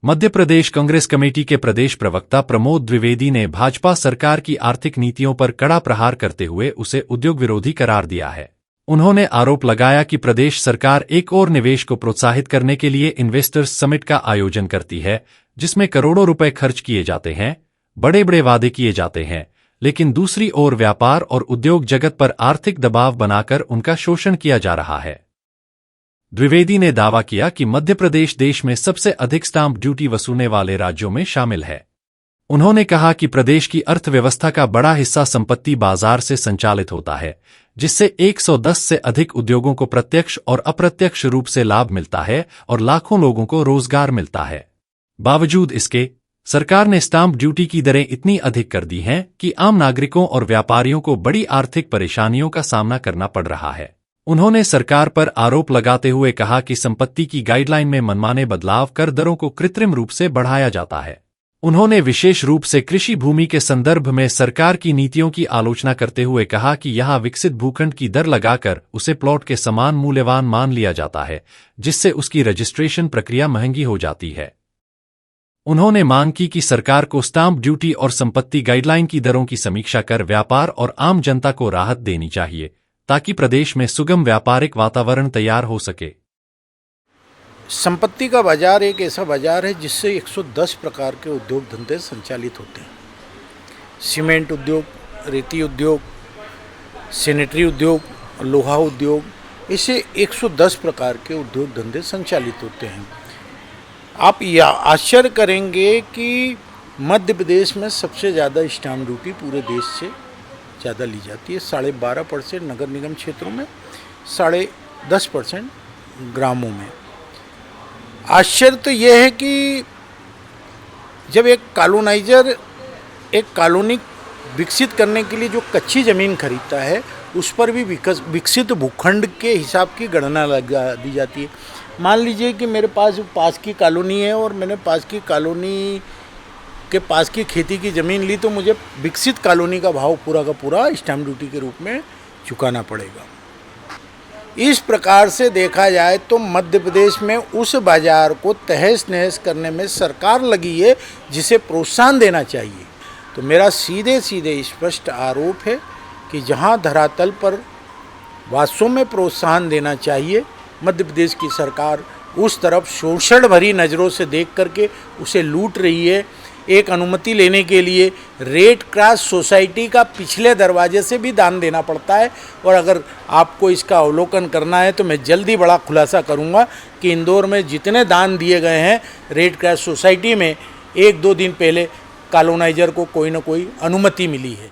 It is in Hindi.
मध्य प्रदेश कांग्रेस कमेटी के प्रदेश प्रवक्ता प्रमोद द्विवेदी ने भाजपा सरकार की आर्थिक नीतियों पर कड़ा प्रहार करते हुए उसे उद्योग विरोधी करार दिया है। उन्होंने आरोप लगाया कि प्रदेश सरकार एक और निवेश को प्रोत्साहित करने के लिए इन्वेस्टर्स समिट का आयोजन करती है, जिसमें करोड़ों रुपए खर्च किए जाते हैं, बड़े बड़े वादे किए जाते हैं, लेकिन दूसरी ओर व्यापार और उद्योग जगत पर आर्थिक दबाव बनाकर उनका शोषण किया जा रहा है। द्विवेदी ने दावा किया कि मध्य प्रदेश देश में सबसे अधिक स्टाम्प ड्यूटी वसूलने वाले राज्यों में शामिल है। उन्होंने कहा कि प्रदेश की अर्थव्यवस्था का बड़ा हिस्सा संपत्ति बाजार से संचालित होता है, जिससे 110 से अधिक उद्योगों को प्रत्यक्ष और अप्रत्यक्ष रूप से लाभ मिलता है और लाखों लोगों को रोजगार मिलता है। बावजूद इसके सरकार ने स्टाम्प ड्यूटी की दरें इतनी अधिक कर दी हैं कि आम नागरिकों और व्यापारियों को बड़ी आर्थिक परेशानियों का सामना करना पड़ रहा है। उन्होंने सरकार पर आरोप लगाते हुए कहा कि संपत्ति की गाइडलाइन में मनमाने बदलाव कर दरों को कृत्रिम रूप से बढ़ाया जाता है। उन्होंने विशेष रूप से कृषि भूमि के संदर्भ में सरकार की नीतियों की आलोचना करते हुए कहा कि यहां विकसित भूखंड की दर लगाकर उसे प्लॉट के समान मूल्यवान मान लिया जाता है, जिससे उसकी रजिस्ट्रेशन प्रक्रिया महंगी हो जाती है। उन्होंने मांग की कि सरकार को स्टाम्प ड्यूटी और संपत्ति गाइडलाइन की दरों की समीक्षा कर व्यापार और आम जनता को राहत देनी चाहिए, ताकि प्रदेश में सुगम व्यापारिक वातावरण तैयार हो सके। संपत्ति का बाजार एक ऐसा बाजार है जिससे 110 प्रकार के उद्योग धंधे संचालित होते हैं। सीमेंट उद्योग, रेती उद्योग, सैनिटरी उद्योग, लोहा उद्योग, ऐसे 110 प्रकार के उद्योग धंधे संचालित होते हैं। आप यह आश्चर्य करेंगे कि मध्य प्रदेश में सबसे ज़्यादा स्टाम्प ड्यूटी पूरे देश से ज़्यादा ली जाती है। 12.5% नगर निगम क्षेत्रों में, 10.5% ग्रामों में। आश्चर्य तो यह है कि जब एक कॉलोनाइजर एक कॉलोनी विकसित करने के लिए जो कच्ची ज़मीन खरीदता है, उस पर भी विकसित भूखंड के हिसाब की गणना लगा दी जाती है। मान लीजिए कि मेरे पास की कॉलोनी है और मैंने पास की कॉलोनी के पास की खेती की ज़मीन ली, तो मुझे विकसित कॉलोनी का भाव पूरा का पूरा स्टाम्प ड्यूटी के रूप में चुकाना पड़ेगा। इस प्रकार से देखा जाए तो मध्य प्रदेश में उस बाजार को तहस नहस करने में सरकार लगी है, जिसे प्रोत्साहन देना चाहिए। तो मेरा सीधे सीधे स्पष्ट आरोप है कि जहां धरातल पर वास्तव में प्रोत्साहन देना चाहिए, मध्य प्रदेश की सरकार उस तरफ शोषण भरी नज़रों से देख करके उसे लूट रही है। एक अनुमति लेने के लिए रेड क्रॉस सोसाइटी का पिछले दरवाजे से भी दान देना पड़ता है। और अगर आपको इसका अवलोकन करना है तो मैं जल्दी बड़ा खुलासा करूंगा कि इंदौर में जितने दान दिए गए हैं रेड क्रॉस सोसाइटी में, 1-2 दिन पहले कॉलोनाइजर को कोई ना कोई अनुमति मिली है।